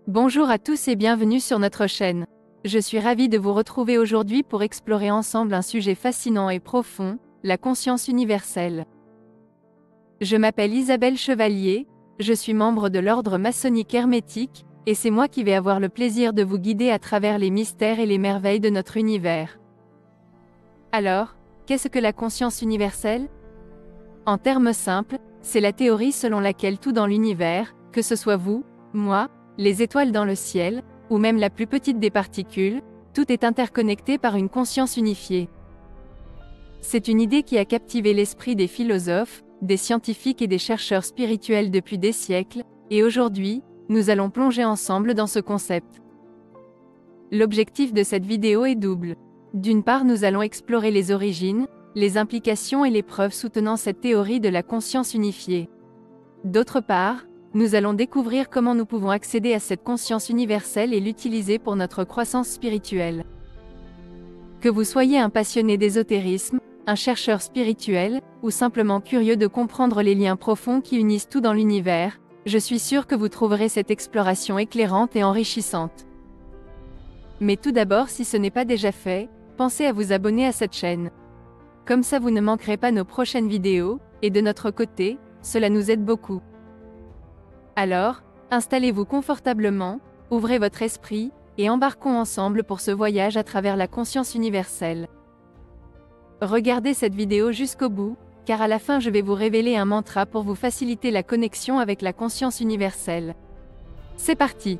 Bonjour à tous et bienvenue sur notre chaîne. Je suis ravie de vous retrouver aujourd'hui pour explorer ensemble un sujet fascinant et profond, la conscience universelle. Je m'appelle Isabelle Chevalier, je suis membre de l'ordre maçonnique hermétique, et c'est moi qui vais avoir le plaisir de vous guider à travers les mystères et les merveilles de notre univers. Alors, qu'est-ce que la conscience universelle? En termes simples, c'est la théorie selon laquelle tout dans l'univers, que ce soit vous, moi, les étoiles dans le ciel, ou même la plus petite des particules, tout est interconnecté par une conscience unifiée. C'est une idée qui a captivé l'esprit des philosophes, des scientifiques et des chercheurs spirituels depuis des siècles, et aujourd'hui, nous allons plonger ensemble dans ce concept. L'objectif de cette vidéo est double. D'une part, nous allons explorer les origines, les implications et les preuves soutenant cette théorie de la conscience unifiée. D'autre part, nous allons découvrir comment nous pouvons accéder à cette conscience universelle et l'utiliser pour notre croissance spirituelle. Que vous soyez un passionné d'ésotérisme, un chercheur spirituel, ou simplement curieux de comprendre les liens profonds qui unissent tout dans l'univers, je suis sûre que vous trouverez cette exploration éclairante et enrichissante. Mais tout d'abord, si ce n'est pas déjà fait, pensez à vous abonner à cette chaîne. Comme ça vous ne manquerez pas nos prochaines vidéos, et de notre côté, cela nous aide beaucoup. Alors, installez-vous confortablement, ouvrez votre esprit, et embarquons ensemble pour ce voyage à travers la conscience universelle. Regardez cette vidéo jusqu'au bout, car à la fin je vais vous révéler un mantra pour vous faciliter la connexion avec la conscience universelle. C'est parti!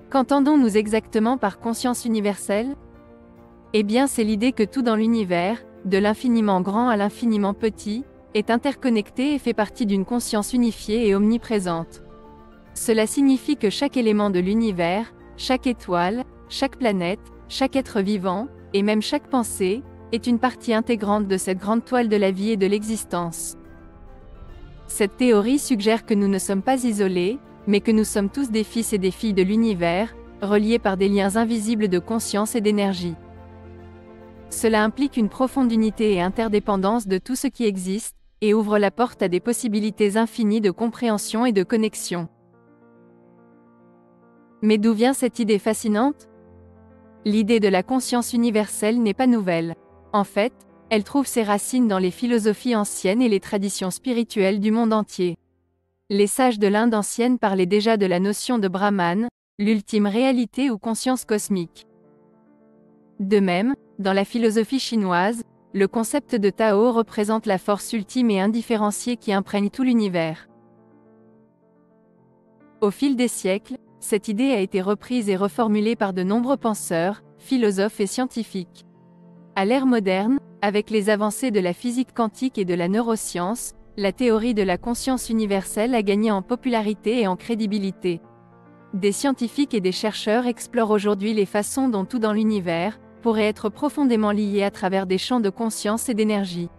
Qu'entendons-nous exactement par conscience universelle? Eh bien, c'est l'idée que tout dans l'univers, de l'infiniment grand à l'infiniment petit, est interconnecté et fait partie d'une conscience unifiée et omniprésente. Cela signifie que chaque élément de l'univers, chaque étoile, chaque planète, chaque être vivant, et même chaque pensée, est une partie intégrante de cette grande toile de la vie et de l'existence. Cette théorie suggère que nous ne sommes pas isolés, mais que nous sommes tous des fils et des filles de l'univers, reliés par des liens invisibles de conscience et d'énergie. Cela implique une profonde unité et interdépendance de tout ce qui existe, et ouvre la porte à des possibilités infinies de compréhension et de connexion. Mais d'où vient cette idée fascinante? L'idée de la conscience universelle n'est pas nouvelle. En fait, elle trouve ses racines dans les philosophies anciennes et les traditions spirituelles du monde entier. Les sages de l'Inde ancienne parlaient déjà de la notion de Brahman, l'ultime réalité ou conscience cosmique. De même, dans la philosophie chinoise, le concept de Tao représente la force ultime et indifférenciée qui imprègne tout l'univers. Au fil des siècles, cette idée a été reprise et reformulée par de nombreux penseurs, philosophes et scientifiques. À l'ère moderne, avec les avancées de la physique quantique et de la neuroscience, la théorie de la conscience universelle a gagné en popularité et en crédibilité. Des scientifiques et des chercheurs explorent aujourd'hui les façons dont tout dans l'univers pourrait être profondément lié à travers des champs de conscience et d'énergie.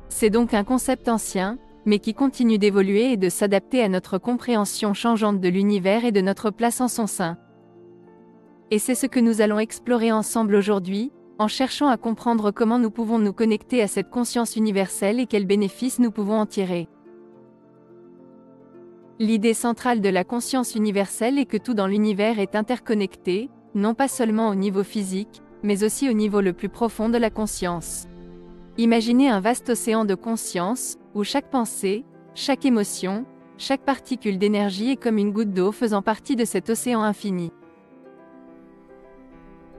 C'est donc un concept ancien, mais qui continue d'évoluer et de s'adapter à notre compréhension changeante de l'univers et de notre place en son sein. Et c'est ce que nous allons explorer ensemble aujourd'hui, en cherchant à comprendre comment nous pouvons nous connecter à cette conscience universelle et quels bénéfices nous pouvons en tirer. L'idée centrale de la conscience universelle est que tout dans l'univers est interconnecté, non pas seulement au niveau physique, mais aussi au niveau le plus profond de la conscience. Imaginez un vaste océan de conscience, où chaque pensée, chaque émotion, chaque particule d'énergie est comme une goutte d'eau faisant partie de cet océan infini.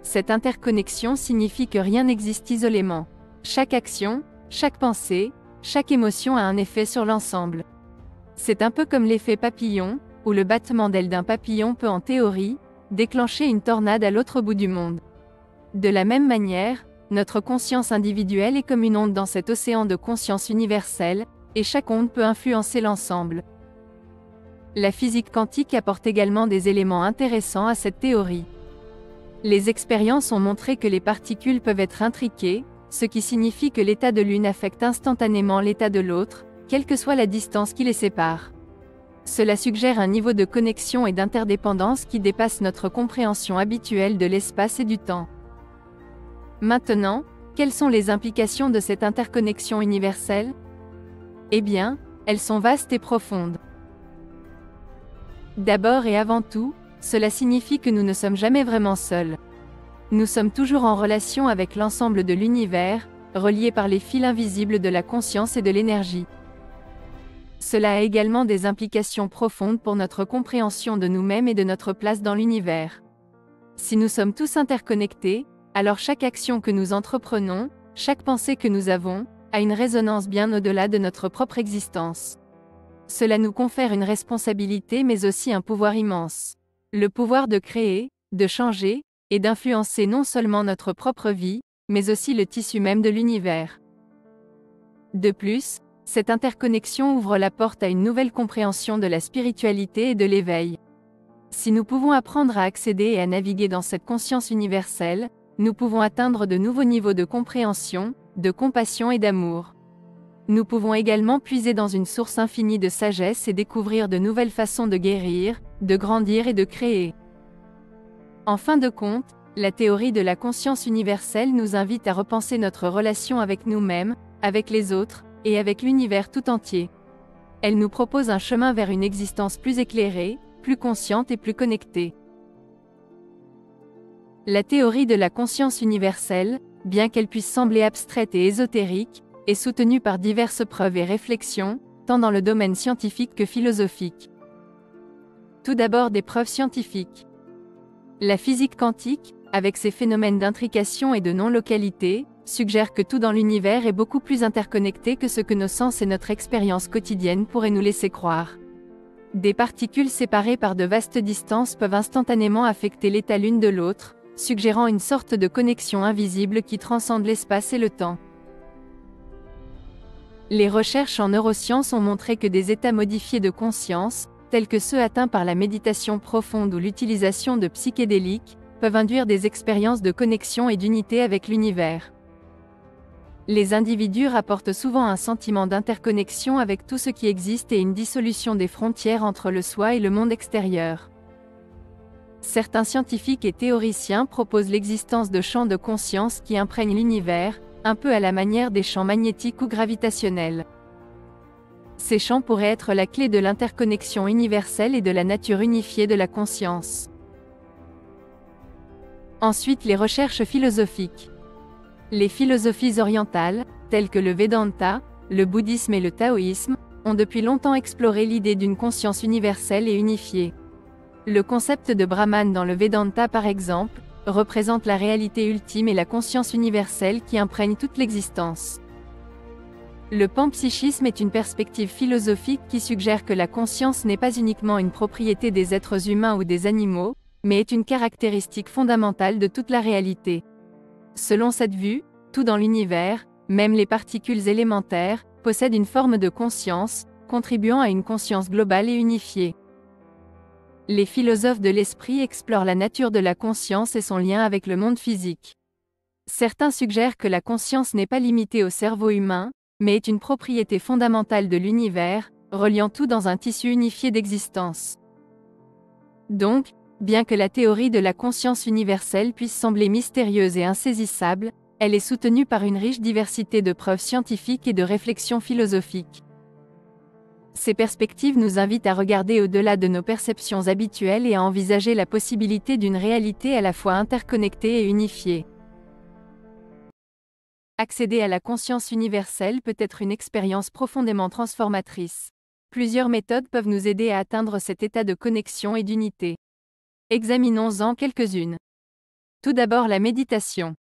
Cette interconnexion signifie que rien n'existe isolément. Chaque action, chaque pensée, chaque émotion a un effet sur l'ensemble. C'est un peu comme l'effet papillon, où le battement d'aile d'un papillon peut en théorie, déclencher une tornade à l'autre bout du monde. De la même manière, notre conscience individuelle est comme une onde dans cet océan de conscience universelle, et chaque onde peut influencer l'ensemble. La physique quantique apporte également des éléments intéressants à cette théorie. Les expériences ont montré que les particules peuvent être intriquées, ce qui signifie que l'état de l'une affecte instantanément l'état de l'autre, quelle que soit la distance qui les sépare. Cela suggère un niveau de connexion et d'interdépendance qui dépasse notre compréhension habituelle de l'espace et du temps. Maintenant, quelles sont les implications de cette interconnexion universelle? Eh bien, elles sont vastes et profondes. D'abord et avant tout, cela signifie que nous ne sommes jamais vraiment seuls. Nous sommes toujours en relation avec l'ensemble de l'univers, reliés par les fils invisibles de la conscience et de l'énergie. Cela a également des implications profondes pour notre compréhension de nous-mêmes et de notre place dans l'univers. Si nous sommes tous interconnectés, alors chaque action que nous entreprenons, chaque pensée que nous avons, a une résonance bien au-delà de notre propre existence. Cela nous confère une responsabilité mais aussi un pouvoir immense. Le pouvoir de créer, de changer, et d'influencer non seulement notre propre vie, mais aussi le tissu même de l'univers. De plus, cette interconnexion ouvre la porte à une nouvelle compréhension de la spiritualité et de l'éveil. Si nous pouvons apprendre à accéder et à naviguer dans cette conscience universelle, nous pouvons atteindre de nouveaux niveaux de compréhension, de compassion et d'amour. Nous pouvons également puiser dans une source infinie de sagesse et découvrir de nouvelles façons de guérir, de grandir et de créer. En fin de compte, la théorie de la conscience universelle nous invite à repenser notre relation avec nous-mêmes, avec les autres, et avec l'univers tout entier. Elle nous propose un chemin vers une existence plus éclairée, plus consciente et plus connectée. La théorie de la conscience universelle, bien qu'elle puisse sembler abstraite et ésotérique, est soutenue par diverses preuves et réflexions, tant dans le domaine scientifique que philosophique. Tout d'abord des preuves scientifiques. La physique quantique, avec ses phénomènes d'intrication et de non-localité, suggère que tout dans l'univers est beaucoup plus interconnecté que ce que nos sens et notre expérience quotidienne pourraient nous laisser croire. Des particules séparées par de vastes distances peuvent instantanément affecter l'état l'une de l'autre, suggérant une sorte de connexion invisible qui transcende l'espace et le temps. Les recherches en neurosciences ont montré que des états modifiés de conscience, tels que ceux atteints par la méditation profonde ou l'utilisation de psychédéliques, peuvent induire des expériences de connexion et d'unité avec l'univers. Les individus rapportent souvent un sentiment d'interconnexion avec tout ce qui existe et une dissolution des frontières entre le soi et le monde extérieur. Certains scientifiques et théoriciens proposent l'existence de champs de conscience qui imprègnent l'univers, un peu à la manière des champs magnétiques ou gravitationnels. Ces champs pourraient être la clé de l'interconnexion universelle et de la nature unifiée de la conscience. Ensuite, les recherches philosophiques. Les philosophies orientales, telles que le Vedanta, le bouddhisme et le taoïsme, ont depuis longtemps exploré l'idée d'une conscience universelle et unifiée. Le concept de Brahman dans le Vedanta par exemple, représente la réalité ultime et la conscience universelle qui imprègne toute l'existence. Le panpsychisme est une perspective philosophique qui suggère que la conscience n'est pas uniquement une propriété des êtres humains ou des animaux, mais est une caractéristique fondamentale de toute la réalité. Selon cette vue, tout dans l'univers, même les particules élémentaires, possède une forme de conscience, contribuant à une conscience globale et unifiée. Les philosophes de l'esprit explorent la nature de la conscience et son lien avec le monde physique. Certains suggèrent que la conscience n'est pas limitée au cerveau humain, mais est une propriété fondamentale de l'univers, reliant tout dans un tissu unifié d'existence. Donc, bien que la théorie de la conscience universelle puisse sembler mystérieuse et insaisissable, elle est soutenue par une riche diversité de preuves scientifiques et de réflexions philosophiques. Ces perspectives nous invitent à regarder au-delà de nos perceptions habituelles et à envisager la possibilité d'une réalité à la fois interconnectée et unifiée. Accéder à la conscience universelle peut être une expérience profondément transformatrice. Plusieurs méthodes peuvent nous aider à atteindre cet état de connexion et d'unité. Examinons-en quelques-unes. Tout d'abord la méditation.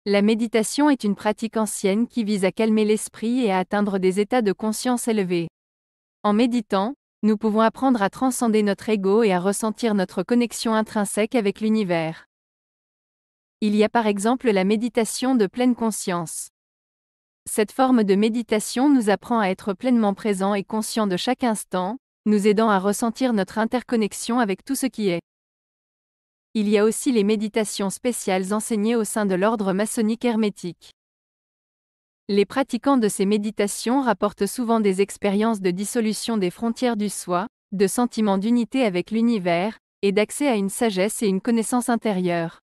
La méditation est une pratique ancienne qui vise à calmer l'esprit et à atteindre des états de conscience élevés. En méditant, nous pouvons apprendre à transcender notre ego et à ressentir notre connexion intrinsèque avec l'univers. Il y a par exemple la méditation de pleine conscience. Cette forme de méditation nous apprend à être pleinement présent et conscient de chaque instant, nous aidant à ressentir notre interconnexion avec tout ce qui est. Il y a aussi les méditations spéciales enseignées au sein de l'ordre maçonnique hermétique. Les pratiquants de ces méditations rapportent souvent des expériences de dissolution des frontières du soi, de sentiments d'unité avec l'univers, et d'accès à une sagesse et une connaissance intérieure.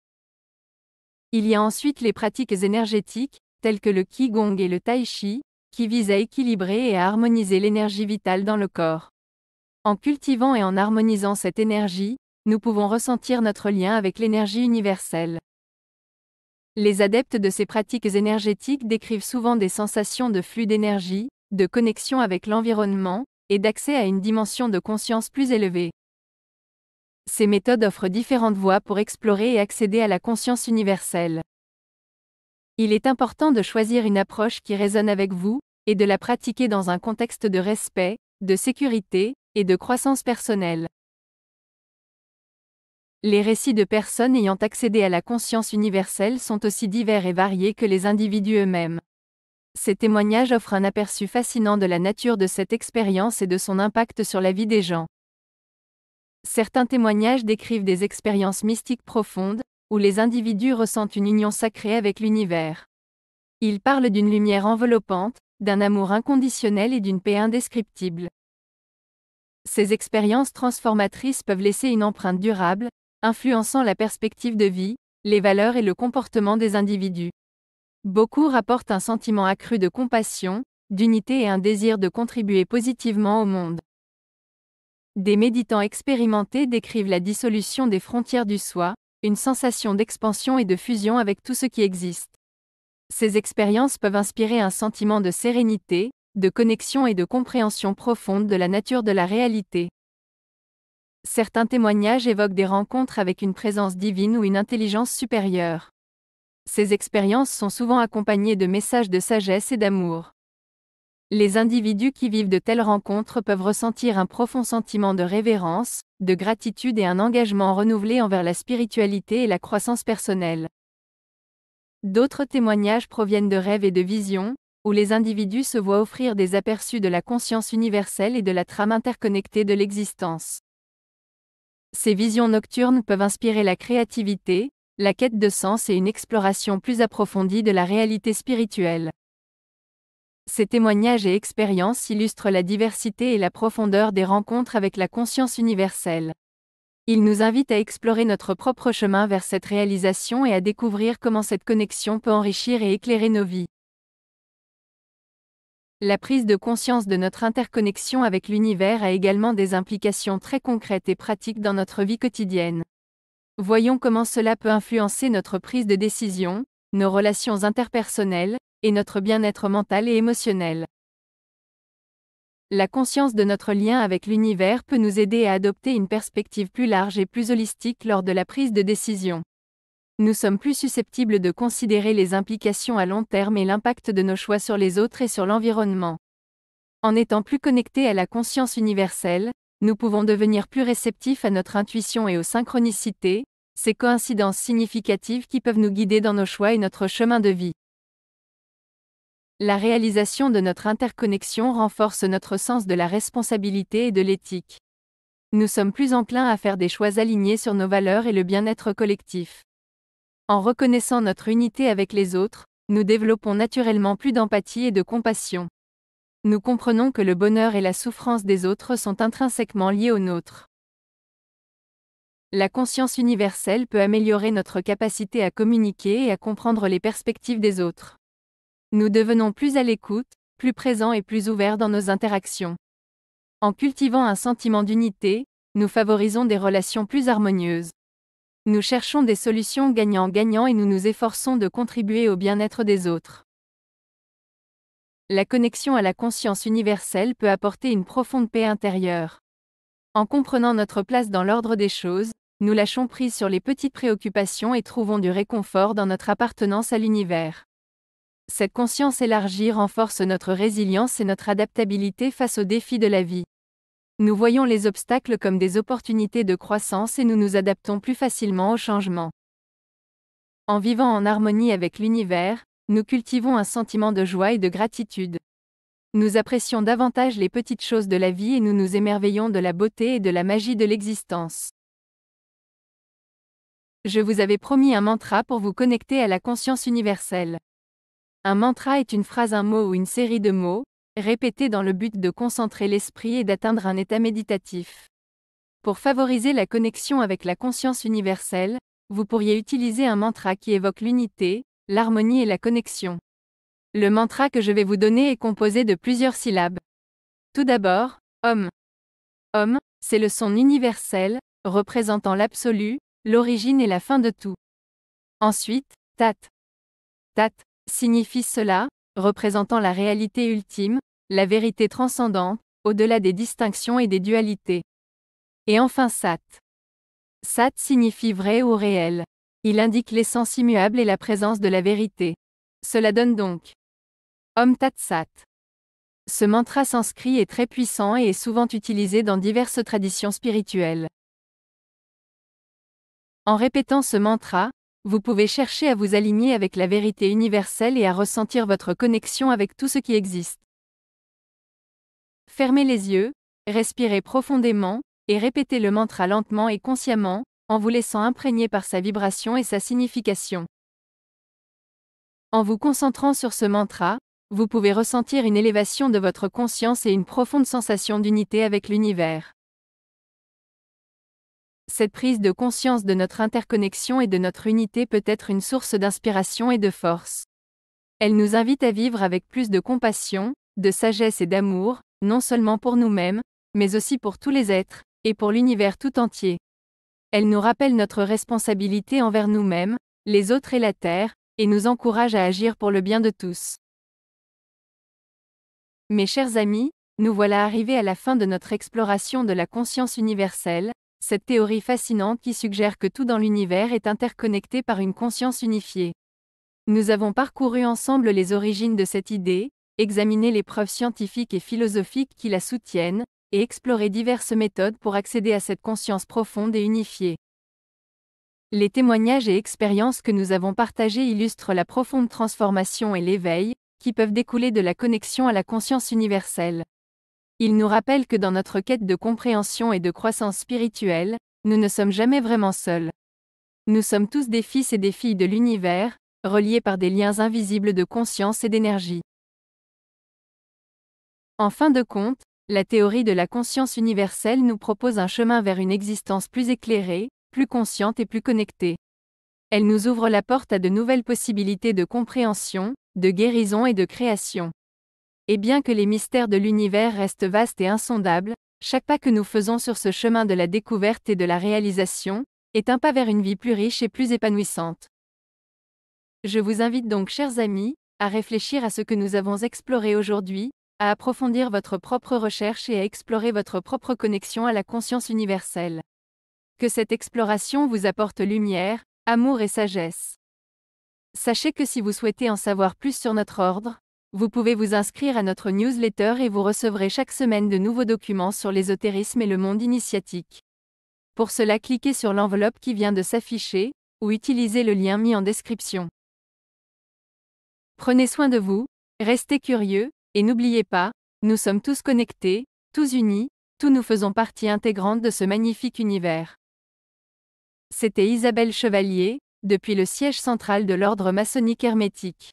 Il y a ensuite les pratiques énergétiques, telles que le Qigong et le Tai Chi, qui visent à équilibrer et à harmoniser l'énergie vitale dans le corps. En cultivant et en harmonisant cette énergie, nous pouvons ressentir notre lien avec l'énergie universelle. Les adeptes de ces pratiques énergétiques décrivent souvent des sensations de flux d'énergie, de connexion avec l'environnement, et d'accès à une dimension de conscience plus élevée. Ces méthodes offrent différentes voies pour explorer et accéder à la conscience universelle. Il est important de choisir une approche qui résonne avec vous, et de la pratiquer dans un contexte de respect, de sécurité, et de croissance personnelle. Les récits de personnes ayant accédé à la conscience universelle sont aussi divers et variés que les individus eux-mêmes. Ces témoignages offrent un aperçu fascinant de la nature de cette expérience et de son impact sur la vie des gens. Certains témoignages décrivent des expériences mystiques profondes, où les individus ressentent une union sacrée avec l'univers. Ils parlent d'une lumière enveloppante, d'un amour inconditionnel et d'une paix indescriptible. Ces expériences transformatrices peuvent laisser une empreinte durable, influençant la perspective de vie, les valeurs et le comportement des individus. Beaucoup rapportent un sentiment accru de compassion, d'unité et un désir de contribuer positivement au monde. Des méditants expérimentés décrivent la dissolution des frontières du soi, une sensation d'expansion et de fusion avec tout ce qui existe. Ces expériences peuvent inspirer un sentiment de sérénité, de connexion et de compréhension profonde de la nature de la réalité. Certains témoignages évoquent des rencontres avec une présence divine ou une intelligence supérieure. Ces expériences sont souvent accompagnées de messages de sagesse et d'amour. Les individus qui vivent de telles rencontres peuvent ressentir un profond sentiment de révérence, de gratitude et un engagement renouvelé envers la spiritualité et la croissance personnelle. D'autres témoignages proviennent de rêves et de visions, où les individus se voient offrir des aperçus de la conscience universelle et de la trame interconnectée de l'existence. Ces visions nocturnes peuvent inspirer la créativité, la quête de sens et une exploration plus approfondie de la réalité spirituelle. Ces témoignages et expériences illustrent la diversité et la profondeur des rencontres avec la conscience universelle. Ils nous invitent à explorer notre propre chemin vers cette réalisation et à découvrir comment cette connexion peut enrichir et éclairer nos vies. La prise de conscience de notre interconnexion avec l'univers a également des implications très concrètes et pratiques dans notre vie quotidienne. Voyons comment cela peut influencer notre prise de décision, nos relations interpersonnelles, et notre bien-être mental et émotionnel. La conscience de notre lien avec l'univers peut nous aider à adopter une perspective plus large et plus holistique lors de la prise de décision. Nous sommes plus susceptibles de considérer les implications à long terme et l'impact de nos choix sur les autres et sur l'environnement. En étant plus connectés à la conscience universelle, nous pouvons devenir plus réceptifs à notre intuition et aux synchronicités, ces coïncidences significatives qui peuvent nous guider dans nos choix et notre chemin de vie. La réalisation de notre interconnexion renforce notre sens de la responsabilité et de l'éthique. Nous sommes plus enclins à faire des choix alignés sur nos valeurs et le bien-être collectif. En reconnaissant notre unité avec les autres, nous développons naturellement plus d'empathie et de compassion. Nous comprenons que le bonheur et la souffrance des autres sont intrinsèquement liés aux nôtres. La conscience universelle peut améliorer notre capacité à communiquer et à comprendre les perspectives des autres. Nous devenons plus à l'écoute, plus présents et plus ouverts dans nos interactions. En cultivant un sentiment d'unité, nous favorisons des relations plus harmonieuses. Nous cherchons des solutions gagnant-gagnant et nous nous efforçons de contribuer au bien-être des autres. La connexion à la conscience universelle peut apporter une profonde paix intérieure. En comprenant notre place dans l'ordre des choses, nous lâchons prise sur les petites préoccupations et trouvons du réconfort dans notre appartenance à l'univers. Cette conscience élargie renforce notre résilience et notre adaptabilité face aux défis de la vie. Nous voyons les obstacles comme des opportunités de croissance et nous nous adaptons plus facilement aux changements. En vivant en harmonie avec l'univers, nous cultivons un sentiment de joie et de gratitude. Nous apprécions davantage les petites choses de la vie et nous nous émerveillons de la beauté et de la magie de l'existence. Je vous avais promis un mantra pour vous connecter à la conscience universelle. Un mantra est une phrase, un mot ou une série de mots, répétés dans le but de concentrer l'esprit et d'atteindre un état méditatif. Pour favoriser la connexion avec la conscience universelle, vous pourriez utiliser un mantra qui évoque l'unité, l'harmonie et la connexion. Le mantra que je vais vous donner est composé de plusieurs syllabes. Tout d'abord, Om. Om, c'est le son universel, représentant l'absolu, l'origine et la fin de tout. Ensuite, Tat. Tat signifie cela, représentant la réalité ultime, la vérité transcendante, au-delà des distinctions et des dualités. Et enfin Sat. Sat signifie vrai ou réel. Il indique l'essence immuable et la présence de la vérité. Cela donne donc Om Tat Sat. Ce mantra sanskrit est très puissant et est souvent utilisé dans diverses traditions spirituelles. En répétant ce mantra, vous pouvez chercher à vous aligner avec la vérité universelle et à ressentir votre connexion avec tout ce qui existe. Fermez les yeux, respirez profondément, et répétez le mantra lentement et consciemment, en vous laissant imprégner par sa vibration et sa signification. En vous concentrant sur ce mantra, vous pouvez ressentir une élévation de votre conscience et une profonde sensation d'unité avec l'univers. Cette prise de conscience de notre interconnexion et de notre unité peut être une source d'inspiration et de force. Elle nous invite à vivre avec plus de compassion, de sagesse et d'amour, non seulement pour nous-mêmes, mais aussi pour tous les êtres, et pour l'univers tout entier. Elle nous rappelle notre responsabilité envers nous-mêmes, les autres et la Terre, et nous encourage à agir pour le bien de tous. Mes chers amis, nous voilà arrivés à la fin de notre exploration de la conscience universelle, cette théorie fascinante qui suggère que tout dans l'univers est interconnecté par une conscience unifiée. Nous avons parcouru ensemble les origines de cette idée, examiné les preuves scientifiques et philosophiques qui la soutiennent, et exploré diverses méthodes pour accéder à cette conscience profonde et unifiée. Les témoignages et expériences que nous avons partagés illustrent la profonde transformation et l'éveil, qui peuvent découler de la connexion à la conscience universelle. Ils nous rappellent que dans notre quête de compréhension et de croissance spirituelle, nous ne sommes jamais vraiment seuls. Nous sommes tous des fils et des filles de l'univers, reliés par des liens invisibles de conscience et d'énergie. En fin de compte, la théorie de la conscience universelle nous propose un chemin vers une existence plus éclairée, plus consciente et plus connectée. Elle nous ouvre la porte à de nouvelles possibilités de compréhension, de guérison et de création. Et bien que les mystères de l'univers restent vastes et insondables, chaque pas que nous faisons sur ce chemin de la découverte et de la réalisation, est un pas vers une vie plus riche et plus épanouissante. Je vous invite donc, chers amis, à réfléchir à ce que nous avons exploré aujourd'hui, à approfondir votre propre recherche et à explorer votre propre connexion à la conscience universelle. Que cette exploration vous apporte lumière, amour et sagesse. Sachez que si vous souhaitez en savoir plus sur notre ordre, vous pouvez vous inscrire à notre newsletter et vous recevrez chaque semaine de nouveaux documents sur l'ésotérisme et le monde initiatique. Pour cela, cliquez sur l'enveloppe qui vient de s'afficher, ou utilisez le lien mis en description. Prenez soin de vous, restez curieux, et n'oubliez pas, nous sommes tous connectés, tous unis, tous nous faisons partie intégrante de ce magnifique univers. C'était Isabelle Chevalier, depuis le siège central de l'ordre maçonnique hermétique.